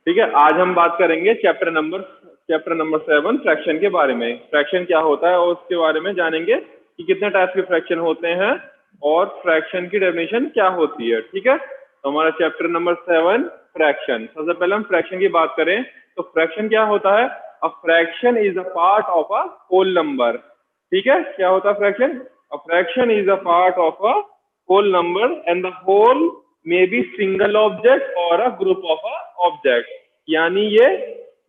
ठीक है, आज हम बात करेंगे चैप्टर नंबर 7 फ्रैक्शन के बारे में। फ्रैक्शन क्या होता है और उसके बारे में जानेंगे कि कितने टाइप के फ्रैक्शन होते हैं और फ्रैक्शन की डेफिनेशन क्या होती है। ठीक है, तो हमारा चैप्टर नंबर 7 फ्रैक्शन। सबसे पहले हम फ्रैक्शन की बात करें तो फ्रैक्शन क्या होता है। A fraction is a part of a whole number. ठीक है, क्या होता है fraction. A fraction is a part of a whole number and the whole may be single object और a group of a object. यानी ये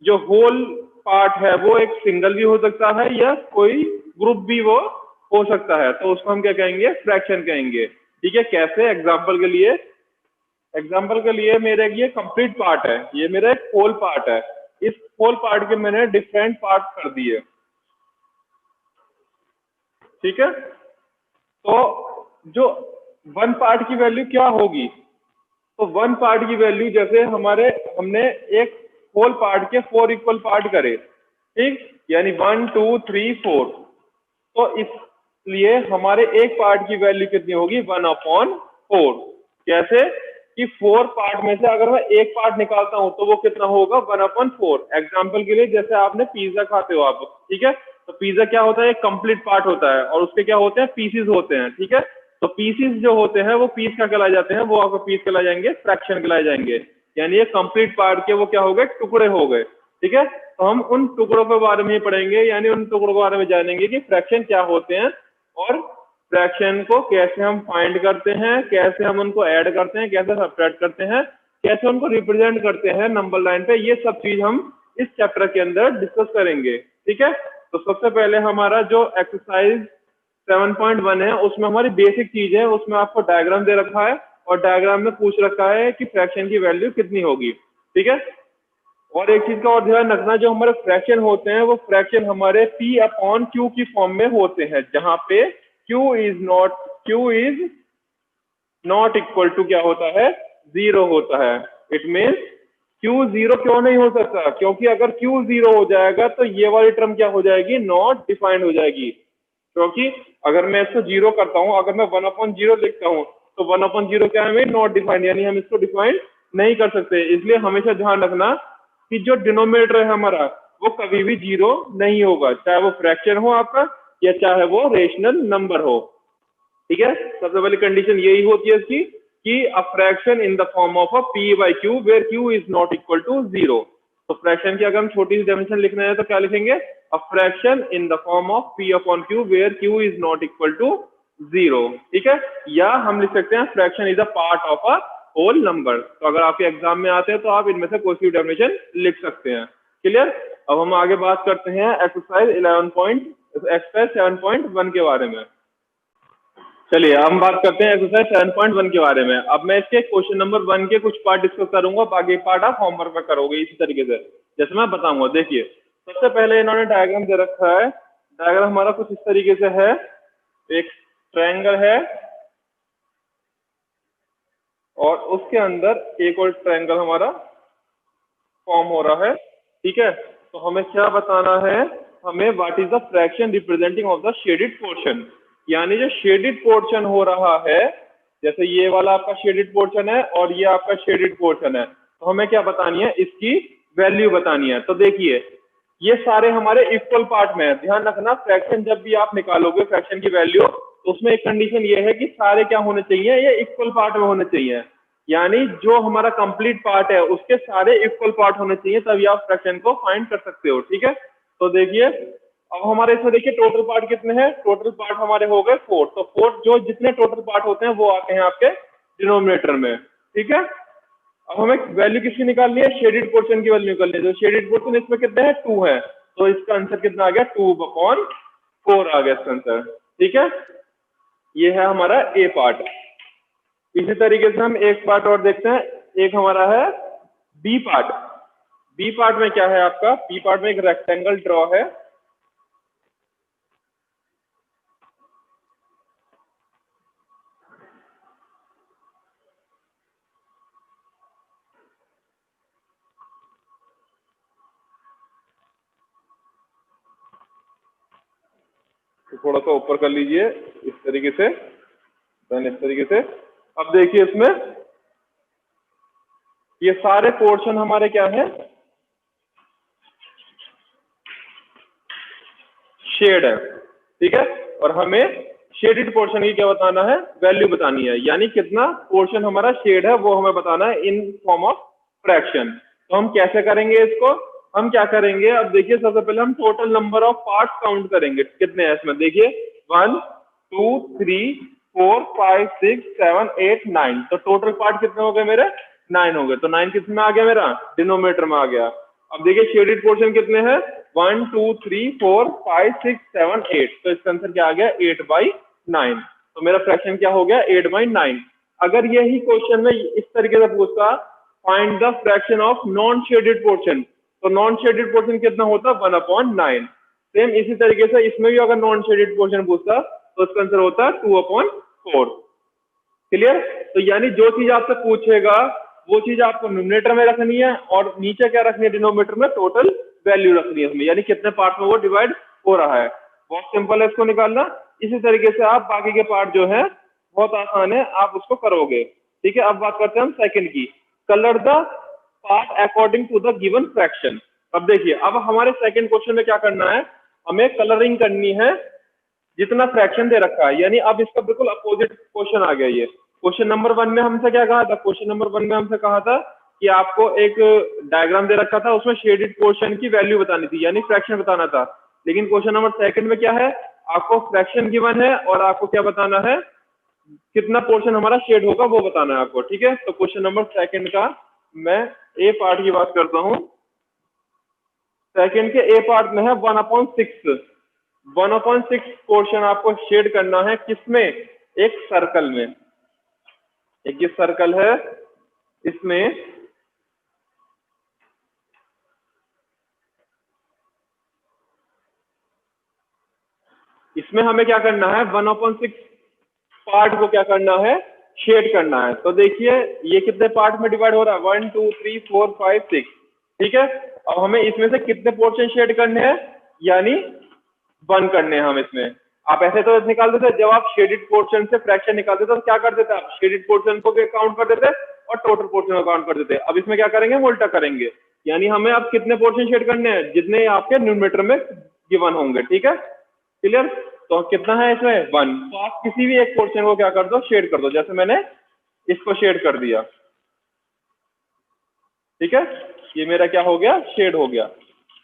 जो whole part है वो एक सिंगल भी हो सकता है या कोई ग्रुप भी वो हो सकता है, तो उसको हम क्या कहेंगे, फ्रैक्शन कहेंगे। ठीक है, कैसे, एग्जाम्पल के लिए मेरे ये कंप्लीट पार्ट है, ये मेरा एक होल पार्ट है। इस होल पार्ट के मैंने डिफरेंट पार्ट कर दिए। ठीक है, तो जो वन पार्ट की वैल्यू क्या होगी, तो वन पार्ट की वैल्यू जैसे हमने एक होल पार्ट के 4 इक्वल पार्ट करे, ठीक, यानी 1 2 3 4, तो इसलिए हमारे एक पार्ट की वैल्यू कितनी होगी, 1/4। कैसे कि 4 पार्ट में से अगर मैं एक पार्ट निकालता हूं तो वो कितना होगा, 1/4। एग्जाम्पल के लिए जैसे आपने पिज्जा खाते हो आप, ठीक है, तो पिज्जा क्या होता है, एक कंप्लीट पार्ट होता है और उसके क्या होते हैं, पीसीज होते हैं। ठीक है, तो पीसीज जो होते हैं वो पीस क्या कहलाए जाते हैं, वो आपको पीस कहलाए जाएंगे, फ्रैक्शन कहलाए जाएंगे। यानी ये कंप्लीट पार्ट के वो क्या हो गए, टुकड़े हो गए। ठीक है, तो हम उन टुकड़ों के बारे में ही पढ़ेंगे, यानी उन टुकड़ों के बारे में जानेंगे कि फ्रैक्शन क्या होते हैं और फ्रैक्शन को कैसे हम फाइंड करते हैं, कैसे हम उनको ऐड करते हैं, कैसे सब्ट्रैक्ट करते हैं, कैसे उनको रिप्रेजेंट करते हैं नंबर लाइन पे। ये सब चीज हम इस चैप्टर के अंदर डिस्कस करेंगे। ठीक है, तो सबसे पहले हमारा जो एक्सरसाइज 7.1 है उसमें हमारी बेसिक चीज है, उसमें आपको डायग्राम दे रखा है और डायग्राम में पूछ रखा है कि फ्रैक्शन की वैल्यू कितनी होगी। ठीक है, और एक चीज का और ध्यान रखना, जो हमारे फ्रैक्शन होते हैं वो फ्रैक्शन हमारे P/Q की फॉर्म में होते हैं, जहां पे Q is not equal to क्या होता है, 0 होता है। इट मीन्स Q 0 क्यों नहीं हो सकता, क्योंकि अगर Q 0 हो जाएगा तो ये वाली टर्म क्या हो जाएगी, नॉट डिफाइंड हो जाएगी। क्योंकि अगर मैं इसको 0 करता हूं, अगर मैं 1/0 लिखता हूं तो 1/0 क्या है, नॉट डिफाइंड, यानी हम इसको डिफाइन नहीं कर सकते। इसलिए हमेशा ध्यान रखना कि जो डिनोमिनेटर है हमारा वो कभी भी 0 नहीं होगा, चाहे वो फ्रैक्शन हो आपका या चाहे वो रेशनल नंबर हो। ठीक है, सबसे पहली कंडीशन यही होती है इसकी कि a fraction in the form of a P/Q where Q is not equal to 0। तो फ्रैक्शन की अगर हम छोटी सी डेफिनेशन लिखना है तो क्या लिखेंगे, a fraction in the form of P/Q where Q is not equal to 0। ठीक है, या हम लिख सकते हैं fraction is a part of a whole number. तो अगर आपके एग्जाम में आते हैं तो आप इनमें से कोई सी डेफिनेशन लिख सकते हैं। क्लियर, अब हम आगे बात करते हैं एक्सरसाइज 7.1 के बारे में। चलिए हम बात करते हैं एक्सरसाइज 7.1 के बारे में। अब मैं इसके क्वेश्चन नंबर 1 के कुछ पार्ट डिस्कस करूंगा, बाकी पार्ट आप होमवर्क में करोगे इसी तरीके से जैसे मैं बताऊंगा। देखिए, सबसे पहले इन्होंने डायग्राम दे रखा है। डायग्राम हमारा कुछ इस तरीके से है, एक ट्रायंगल है और उसके अंदर एक और ट्रायंगल हमारा फॉर्म हो रहा है। ठीक है, तो हमें क्या बताना है, हमें what is the fraction representing of the shaded portion. यानी जो शेडेड पोर्शन हो रहा है, जैसे ये वाला आपका शेडेड पोर्शन है और ये आपका शेडेड पोर्शन है, तो हमें क्या बतानी है, इसकी वैल्यू बतानी है। तो देखिए, ये सारे हमारे इक्वल पार्ट में है। ध्यान रखना, फ्रैक्शन जब भी आप निकालोगे फ्रैक्शन की वैल्यू, तो उसमें एक कंडीशन ये है कि सारे क्या होने चाहिए, ये इक्वल पार्ट में होने चाहिए। यानी जो हमारा कंप्लीट पार्ट है उसके सारे इक्वल पार्ट होने चाहिए, तभी आप फ्रैक्शन को फाइंड कर सकते हो। ठीक है, तो देखिए अब हमारे इसमें देखिए टोटल पार्ट कितने हैं, टोटल पार्ट हमारे हो गए 4। तो 4 जो जितने टोटल पार्ट होते हैं वो आते हैं आपके डिनोमिनेटर में। ठीक है, अब हमें वैल्यू किसकी निकालनी है, शेडेड पोर्शन की वैल्यू निकालनी है। तो शेडेड पोर्शन इसमें कितने हैं, 2 है, तो इसका आंसर कितना आ गया, 2/4 आ गया इसका आंसर। ठीक है, ये है हमारा ए पार्ट। इसी तरीके से हम एक पार्ट और देखते हैं, एक हमारा है बी पार्ट। बी पार्ट में क्या है आपका, बी पार्ट में एक रेक्टेंगल ड्रॉ है। तो थोड़ा सा ऊपर कर लीजिए इस तरीके से, देन इस तरीके से। अब देखिए इसमें ये सारे पोर्शन हमारे क्या है, शेड है, ठीक है। और हमें शेडेड पोर्शन की क्या बताना है, वैल्यू बतानी है, यानी कितना पोर्शन हमारा शेड है वो हमें बताना है इन फॉर्म ऑफ फ्रैक्शन। तो हम कैसे करेंगे इसको, हम क्या करेंगे, अब देखिए सबसे पहले हम total number of parts count करेंगे, कितने हैं इसमें, देखिए 1 2 3 4 5 6 7 8 9, तो टोटल पार्ट कितने हो गए मेरे, 9 हो गए। तो 9 किस में आ गया, मेरा डिनोमिनेटर में आ गया। अब देखिए शेडेड पोर्शन कितने हैं, 1 2 3 4 5 6 7 8, तो इसका आंसर क्या आ गया, 8/9। तो मेरा फ्रैक्शन क्या हो गया, 8/9। अगर यही क्वेश्चन में इस तरीके से पूछता, find the fraction of non shaded portion, तो नॉन शेडेड पोर्शन कितना होता, 1/9। सेम इसी तरीके से इसमें भी अगर नॉन शेडेड पोर्शन पूछता तो इसका आंसर होता 2/4। क्लियर। तो यानी जो चीज आपसे पूछेगा वो चीज आपको न्यूमरेटर में रखनी है और नीचे क्या रखनी है, डिनोमिनेटर में टोटल वैल्यू रखनी है उसमें, यानी कितने पार्ट में वो डिवाइड हो रहा है। बहुत सिंपल है इसको निकालना। इसी तरीके से आप बाकी के पार्ट जो है बहुत आसान है, आप उसको करोगे, ठीक है। अब बात करते हैं हम सेकंड की, colour the part according to the given fraction. अब देखिए, अब हमारे सेकंड क्वेश्चन में क्या करना है, हमें कलरिंग करनी है जितना फ्रैक्शन दे रखा है, यानी अब इसका बिल्कुल अपोजिट क्वेश्चन आ गया। ये क्वेश्चन नंबर 1 में हमसे क्या कहा था, क्वेश्चन नंबर 1 में हमसे कहा था कि आपको एक डायग्राम दे रखा था, उसमें शेडेड पोर्शन की वैल्यू बतानी थी, यानी फ्रैक्शन बताना था। लेकिन क्वेश्चन नंबर सेकंड में क्या है, आपको फ्रैक्शन गिवन है और आपको क्या बताना है, कितना पोर्शन हमारा शेड होगा वो बताना है आपको, ठीक है। तो क्वेश्चन नंबर सेकंड का मैं ए पार्ट की बात करता हूं। सेकंड के ए पार्ट में है 1/6, 1/6 पोर्शन आपको शेड करना है, किसमें, एक सर्कल में। एक ये सर्कल है, इसमें इसमें हमें क्या करना है, 1/6 पार्ट को क्या करना है, शेड करना है। तो देखिए ये कितने पार्ट में डिवाइड हो रहा है, 1 2 3 4 5 6, ठीक है। अब हमें इसमें से कितने पोर्शन शेड करने हैं, यानी 1 करने हैं हम इसमें। आप ऐसे तो निकाल देते, जब आप शेडेड पोर्शन से फ्रैक्शन निकालते तो क्या कर देते, आप शेडेड पोर्शन को काउंट कर देते और टोटल पोर्शन को काउंट कर देते। अब इसमें क्या करेंगे, हम उल्टा करेंगे, यानी हमें अब कितने पोर्शन शेड करने हैं, जितने आपके न्यूमरेटर में गिवन होंगे, ठीक है। क्लियर। तो कितना है इसमें, 1। तो आप किसी भी एक पोर्शन को क्या कर दो, शेड कर दो, जैसे मैंने इसको शेड कर दिया, ठीक है। ये मेरा क्या हो गया, शेड हो गया।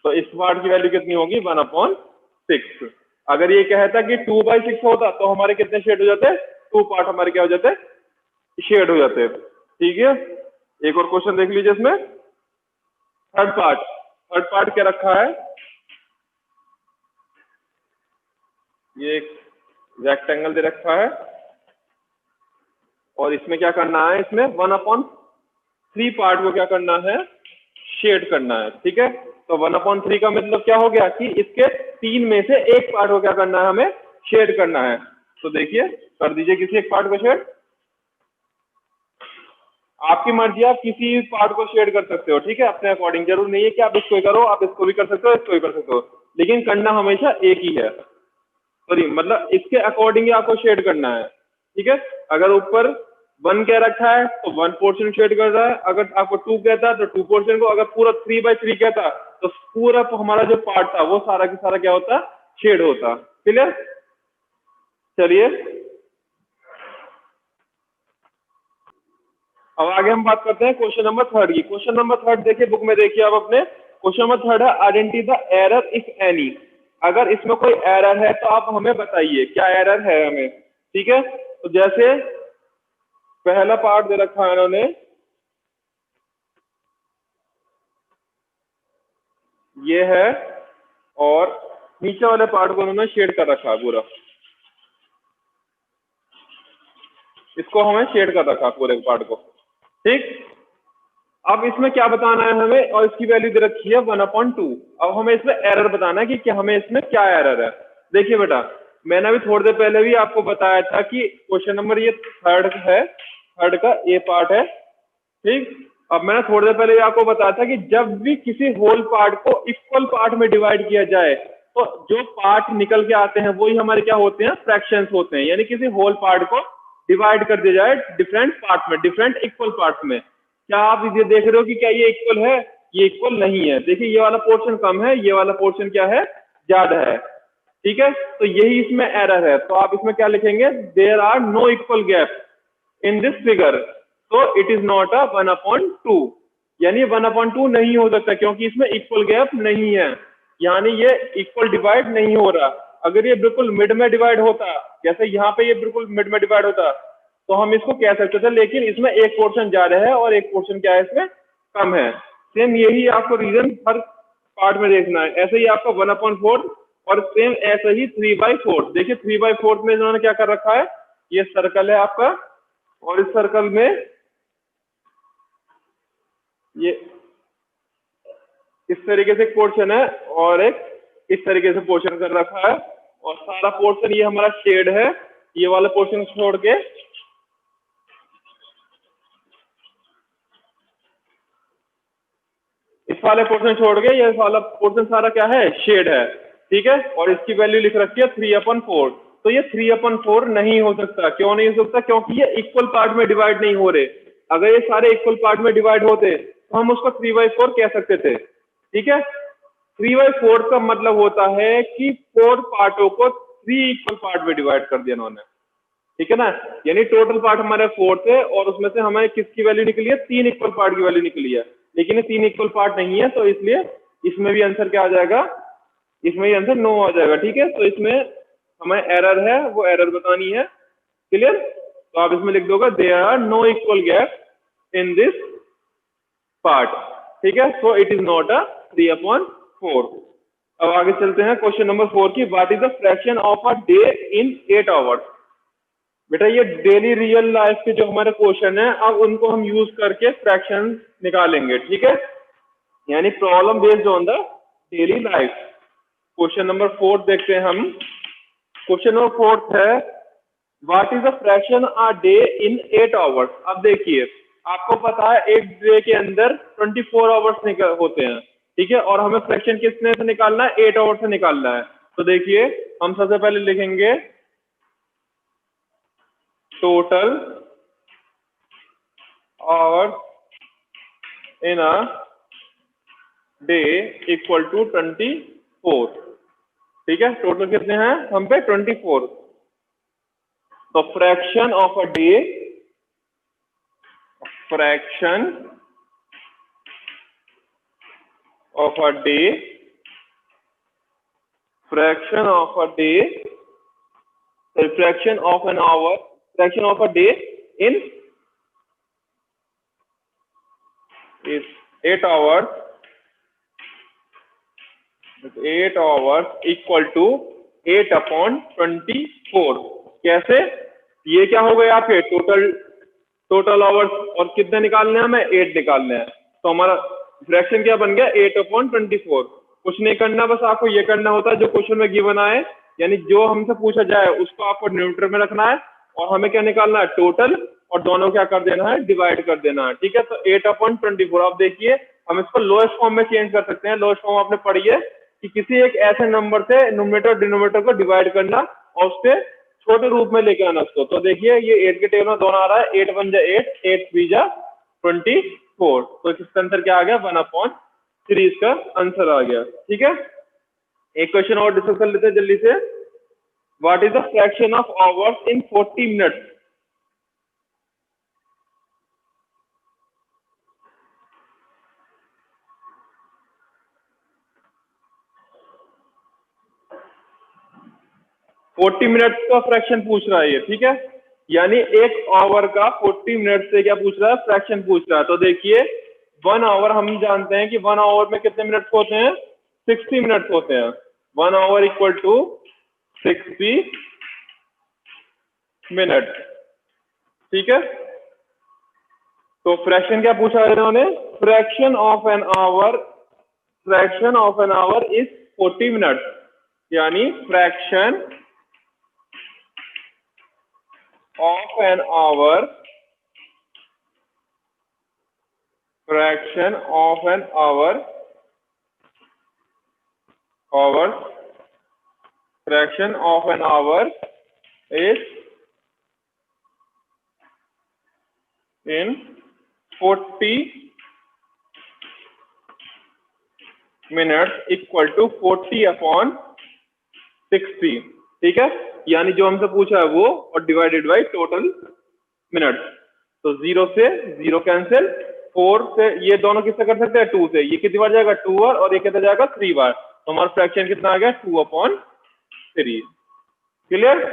तो इस पार्ट की वैल्यू कितनी होगी, 1/6। अगर ये कहता कि 2/6 होता तो हमारे कितने शेड हो जाते, 2 पार्ट हमारे क्या हो जाते, शेड हो जाते, ठीक है। एक और क्वेश्चन देख लीजिए, इसमें थर्ड पार्ट क्या रखा है, ये एक रेक्टेंगल दे रखा है और इसमें क्या करना है, इसमें 1/3 पार्ट को क्या करना है, शेड करना है, ठीक है। तो 1/3 का मतलब क्या हो गया कि इसके 3 में से एक पार्ट को क्या करना है, हमें शेड करना है। तो देखिए कर दीजिए किसी एक पार्ट को शेड, आपकी मर्जी, आप किसी पार्ट को शेड कर सकते हो, ठीक है, अपने अकॉर्डिंग। जरूर नहीं है कि आप इसको ही करो, आप इसको भी कर सकते हो, इसको भी कर सकते हो, लेकिन करना हमेशा एक ही है। सॉरी, मतलब इसके अकॉर्डिंग ही आपको शेड करना है, ठीक है। अगर ऊपर 1 कह रखा है तो 1 पोर्शन शेड कर रहा है, अगर आपको 2 कहता है तो 2 पोर्शन को, अगर पूरा 3/3 कहता तो पूरा तो हमारा जो पार्ट था वो सारा का सारा क्या होता, शेड होता। क्लियर। चलिए अब आगे हम बात करते हैं क्वेश्चन नंबर 3 की। क्वेश्चन नंबर 3 देखिए बुक में, देखिए आप अपने, क्वेश्चन नंबर 3 है identify the error if any. अगर इसमें कोई एरर है तो आप हमें बताइए क्या एरर है हमें, ठीक है। तो जैसे पहला पार्ट दे रखा है इन्होंने, ये है, और नीचे वाले पार्ट को उन्होंने शेड कर रखा है पूरा, इसको हमें शेड कर रखा है पूरे पार्ट को, ठीक। अब इसमें क्या बताना है हमें, और इसकी वैल्यू दे रखी है 1/2। अब हमें इसमें एरर बताना है कि क्या हमें इसमें क्या एरर है। देखिए बेटा, मैंने अभी थोड़ी देर पहले भी आपको बताया था कि क्वेश्चन नंबर ये 3 है, 3 का ए पार्ट है, ठीक। अब मैंने थोड़ी देर पहले आपको बताया था कि जब भी किसी होल पार्ट को इक्वल पार्ट में डिवाइड किया जाए तो जो पार्ट निकल के आते हैं वही हमारे क्या होते हैं, फ्रैक्शंस होते हैं। यानी किसी होल पार्ट को डिवाइड कर दिया जाए डिफरेंट पार्ट में, डिफरेंट इक्वल पार्ट में, क्या आप ये देख रहे हो कि क्या ये इक्वल है? ये इक्वल नहीं है। देखिए ये वाला पोर्शन कम है, ये वाला पोर्शन क्या है, ज्यादा है। ठीक है, तो यही इसमें एरर है। तो आप इसमें क्या लिखेंगे, there are no equal gap in this figure, तो इट इज नॉट अ 1/2, यानी 1/2 नहीं हो सकता क्योंकि इसमें इक्वल गैप नहीं है, यानी ये इक्वल डिवाइड नहीं हो रहा। अगर ये बिल्कुल मिड में डिवाइड होता, जैसे यहाँ पे ये बिल्कुल मिड में डिवाइड होता, तो हम इसको कह सकते थे, लेकिन इसमें एक पोर्शन ज्यादा है और एक पोर्शन क्या है, इसमें कम है। सेम यही आपको रीजन हर पार्ट में देखना है। ऐसे ही आपका 1/4 और सेम ऐसे ही 3/4। देखिए 3/4 में इन्होंने क्या कर रखा है, ये सर्कल है आपका, और इस सर्कल में ये इस तरीके से पोर्शन है और एक इस तरीके से पोर्शन कर रखा है, और सारा पोर्शन ये हमारा शेड है। ये वाला पोर्शन छोड़ के इस वाले पोर्शन छोड़ के ये वाला पोर्शन सारा क्या है, शेड है। ठीक है, और इसकी वैल्यू लिख रखी है 3/4। तो ये 3/4 नहीं हो सकता। क्यों नहीं हो सकता? क्योंकि ये इक्वल पार्ट में डिवाइड नहीं हो रहे। अगर ये सारे इक्वल पार्ट में डिवाइड होते तो हम उसको 3/4 कह सकते थे। ठीक है, 3/4 का मतलब होता है कि 4 पार्टों को 3 इक्वल पार्ट में डिवाइड कर दिया उन्होंने। ठीक है ना, यानी टोटल पार्ट हमारे 4 थे और उसमें से हमें किसकी वैल्यू निकली है, 3 इक्वल पार्ट की वैल्यू निकली है। लेकिन ये 3 इक्वल पार्ट नहीं है, तो इसलिए इसमें भी आंसर क्या आ जाएगा, इसमें भी आंसर नो आ जाएगा। ठीक है, तो इसमें हमें एरर है, वो एरर बतानी है। क्लियर? तो आप इसमें लिख दोगे there are no equal gap in this part. ठीक है, so it is not a 3/4। अब आगे चलते हैं क्वेश्चन नंबर 4 की। What is the fraction of a day in 8 hours? बेटा ये डेली रियल लाइफ के जो हमारे क्वेश्चन है, अब उनको हम यूज करके फ्रैक्शन निकालेंगे। ठीक है, यानी problem based on the daily life. Question number 4 देखते हैं हम। क्वेश्चन नंबर 4 है, what is the fraction a day in 8 hours? अब देखिए आपको पता है एक डे के अंदर 24 आवर्स होते हैं। ठीक है, और हमें फ्रैक्शन किसने से निकालना है, 8 आवर्स से निकालना है। तो देखिए हम सबसे पहले लिखेंगे total hours in a day equal to 24। ठीक है, टोटल कितने हैं हम पे, 24। तो fraction of a day, fraction of a day, fraction of a day, fraction of an hour, fraction of a day in is 8 hours, 8 hours equal to 8/24। कैसे? ये क्या हो गए आपके टोटल आवर्स, और कितने निकालने हैं हमें, 8 निकालने हैं। तो हमारा फ्रैक्शन क्या बन गया, 8/24। कुछ नहीं करना, बस आपको ये करना होता है जो क्वेश्चन में गिवन आए, यानी जो हमसे पूछा जाए उसको आपको न्यूमरेटर में रखना है, और हमें क्या निकालना है, टोटल, और दोनों क्या कर देना है, डिवाइड कर देना है। ठीक है, तो 8/24। आप देखिए हम इसको लोएस्ट फॉर्म में चेंज कर सकते हैं। लोएस्ट फॉर्म आपने पढ़ी है कि किसी एक ऐसे नंबर से न्यूमरेटर और डिनोमिनेटर को डिवाइड करना और उससे छोटे रूप में लेके आना उसको। तो देखिए ये 8 के टेबल में दोनों आ रहा है, 8 1 जा 8, 8 3 जा 24। तो इसका आंसर क्या आ गया, 1/3 इसका आंसर आ गया। ठीक है, एक क्वेश्चन और डिस्कस कर लेते हैं जल्दी से। What is the fraction of hours in 40 minutes? Forty minutes का फ्रैक्शन पूछ रहा है ये। ठीक है, यानी एक आवर का 40 मिनट से क्या पूछ रहा है, फ्रैक्शन पूछ रहा है। तो देखिए 1 आवर हम जानते हैं कि 1 आवर में कितने मिनट्स होते हैं, 60 मिनट्स होते हैं। 1 आवर इक्वल टू 60 मिनट। ठीक है, तो फ्रैक्शन क्या पूछा है इन्होंने, fraction of an hour, fraction of an hour is 40 minutes, यानी fraction of an hour, fraction of an hour, hours, fraction of an hour is in 40 minutes equal to 40/60, ठीक है। यानी जो हमसे पूछा है वो और डिवाइडेड बाई टोटल मिनट्स। तो 0 से 0 कैंसिल, 4 से ये दोनों किससे कर सकते हैं, 2 से। ये कितनी बार जाएगा, 2 बार, और ये कितना जाएगा, 3 बार। तो हमारा फ्रैक्शन कितना आ गया, 2/3। क्लियर।